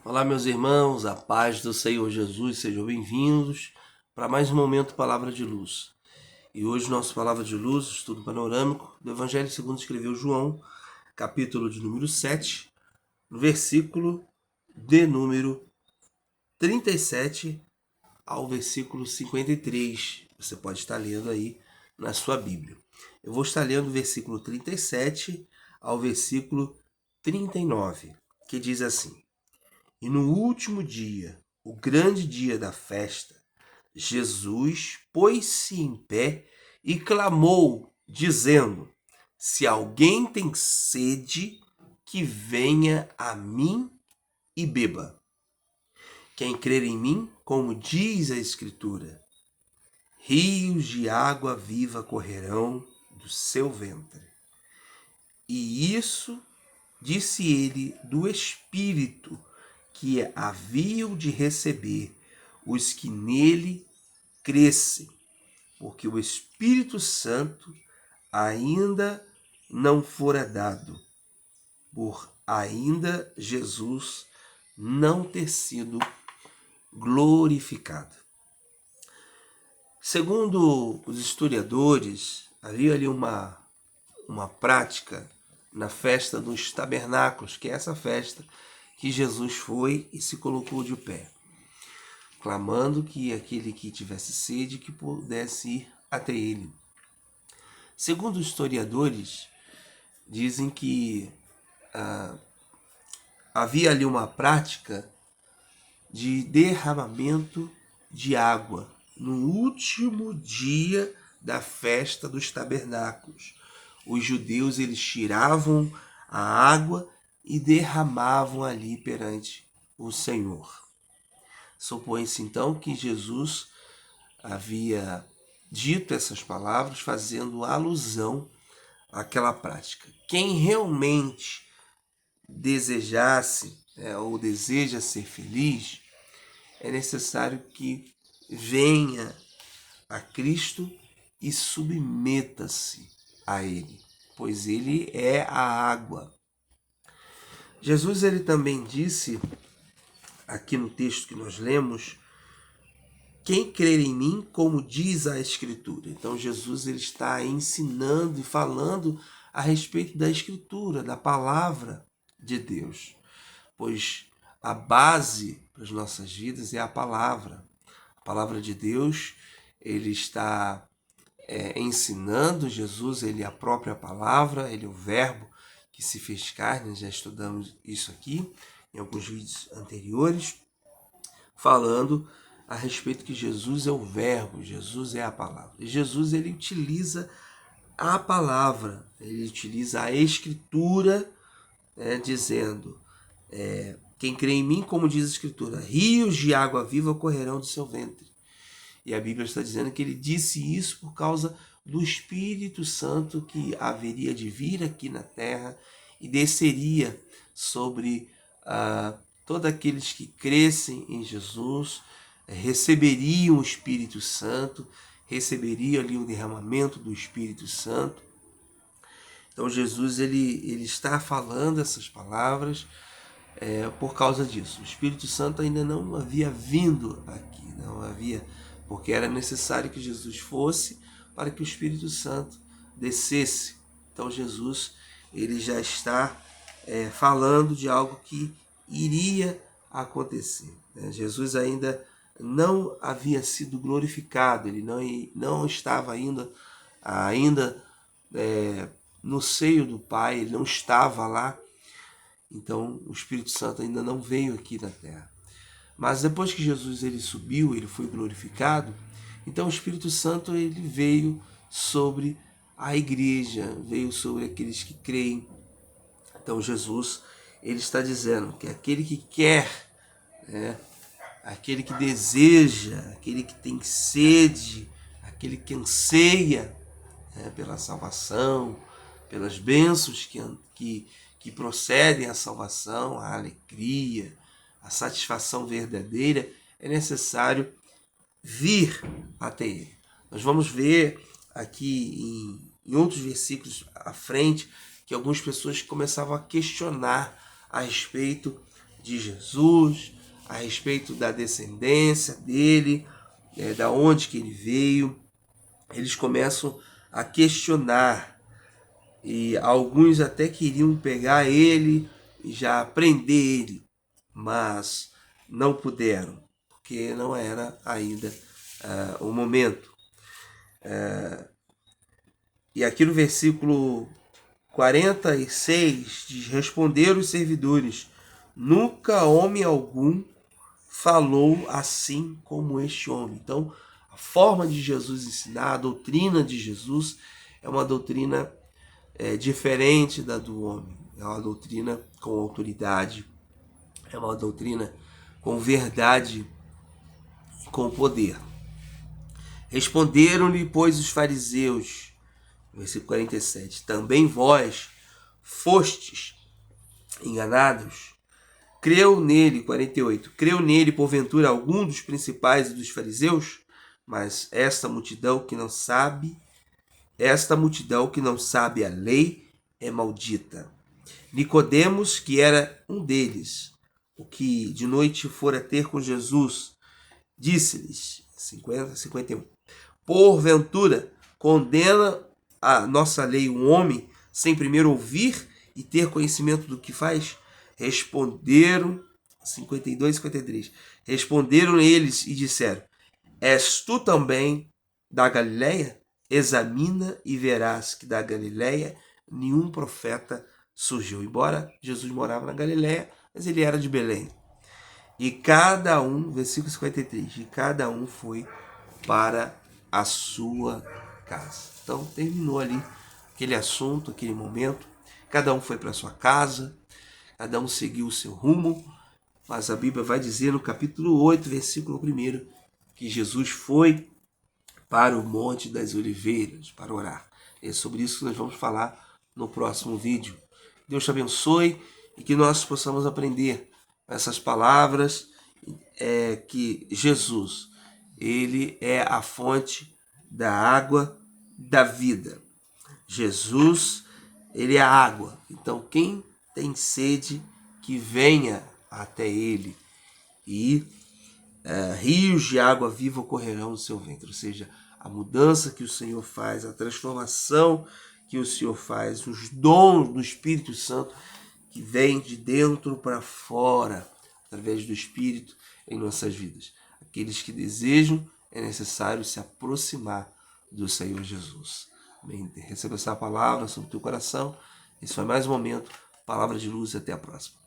Olá, meus irmãos, a paz do Senhor Jesus, sejam bem-vindos para mais um momento Palavra de Luz. E hoje nossa Palavra de Luz, estudo panorâmico do Evangelho segundo escreveu João, capítulo de número 7, no versículo de número 37 ao versículo 53. Você pode estar lendo aí na sua Bíblia. Eu vou estar lendo o versículo 37 ao versículo 39, que diz assim: E no último dia, o grande dia da festa, Jesus pôs-se em pé e clamou, dizendo: Se alguém tem sede, que venha a mim e beba. Quem crer em mim, como diz a Escritura, rios de água viva correrão do seu ventre. E isso disse ele do Espírito que haviam de receber os que nele crescem, porque o Espírito Santo ainda não fora dado, por ainda Jesus não ter sido glorificado. Segundo os historiadores, havia ali uma prática na festa dos tabernáculos, que é essa festa que Jesus foi e se colocou de pé, clamando que aquele que tivesse sede que pudesse ir até ele. Segundo os historiadores, dizem que havia ali uma prática de derramamento de água no último dia da festa dos tabernáculos. Os judeus eles tiravam a água e derramavam ali perante o Senhor. Supõe-se então que Jesus havia dito essas palavras fazendo alusão àquela prática. Quem realmente desejasse ou deseja ser feliz, é necessário que venha a Cristo e submeta-se a Ele, pois Ele é a água. Jesus ele também disse, aqui no texto que nós lemos, quem crer em mim, como diz a Escritura. Então Jesus ele está ensinando e falando a respeito da Escritura, da palavra de Deus, pois a base para as nossas vidas é a palavra. A palavra de Deus, ele está ensinando. Jesus, ele é a própria palavra, ele é o verbo que se fez carne. Já estudamos isso aqui em alguns vídeos anteriores, falando a respeito que Jesus é o verbo, Jesus é a palavra. E Jesus ele utiliza a palavra, ele utiliza a Escritura, dizendo, quem crê em mim, como diz a Escritura, rios de água viva correrão do seu ventre. E a Bíblia está dizendo que ele disse isso por causa do Espírito Santo que haveria de vir aqui na terra e desceria sobre todos aqueles que crescem em Jesus, receberiam o Espírito Santo, receberiam ali o derramamento do Espírito Santo. Então Jesus ele está falando essas palavras por causa disso. O Espírito Santo ainda não havia vindo aqui, não havia, porque era necessário que Jesus fosse para que o Espírito Santo descesse. Então Jesus ele já está falando de algo que iria acontecer. Jesus ainda não havia sido glorificado, ele não estava ainda no seio do Pai, ele não estava lá. Então o Espírito Santo ainda não veio aqui na terra. Mas depois que Jesus ele subiu, ele foi glorificado, então o Espírito Santo ele veio sobre a igreja, veio sobre aqueles que creem. Então Jesus ele está dizendo que aquele que quer, aquele que deseja, aquele que tem sede, aquele que anseia pela salvação, pelas bênçãos que procedem à salvação, à alegria, à satisfação verdadeira, é necessário vir até Ele. Nós vamos ver aqui em outros versículos à frente que algumas pessoas começavam a questionar a respeito de Jesus, a respeito da descendência dele, da onde que ele veio. Eles começam a questionar e alguns até queriam pegar ele e já prender ele, mas não puderam, porque não era ainda o momento. E aqui no versículo 46 diz: responderam os servidores: nunca homem algum falou assim como este homem. Então, a forma de Jesus ensinar, a doutrina de Jesus é uma doutrina diferente da do homem. É uma doutrina com autoridade, é uma doutrina com verdade e com poder. Responderam-lhe, pois, os fariseus, versículo 47, também vós fostes enganados? Creu nele, 48, creu nele porventura algum dos principais e dos fariseus? Mas esta multidão que não sabe a lei é maldita. Nicodemos, que era um deles, o que de noite fora ter com Jesus, disse-lhes, 51, porventura condena a nossa lei um homem sem primeiro ouvir e ter conhecimento do que faz? Responderam, 52 e 53, responderam eles e disseram: és tu também da Galileia? Examina e verás que da Galileia nenhum profeta surgiu. Embora Jesus morava na Galileia, mas ele era de Belém. E cada um, versículo 53, e cada um foi para a sua casa. Então terminou ali aquele assunto, aquele momento. Cada um foi para a sua casa, cada um seguiu o seu rumo, mas a Bíblia vai dizer no capítulo 8, versículo 1, que Jesus foi para o Monte das Oliveiras para orar. É sobre isso que nós vamos falar no próximo vídeo. Deus te abençoe e que nós possamos aprender essas palavras, que Jesus, ele é a fonte da água da vida. Jesus, ele é a água. Então quem tem sede, que venha até ele, e rios de água viva correrão no seu ventre. Ou seja, a mudança que o Senhor faz, a transformação que o Senhor faz, os dons do Espírito Santo que vem de dentro para fora, através do Espírito em nossas vidas. Aqueles que desejam, é necessário se aproximar do Senhor Jesus. Amém. Receba essa palavra sobre o teu coração. Esse foi mais um momento. Palavra de luz e até a próxima.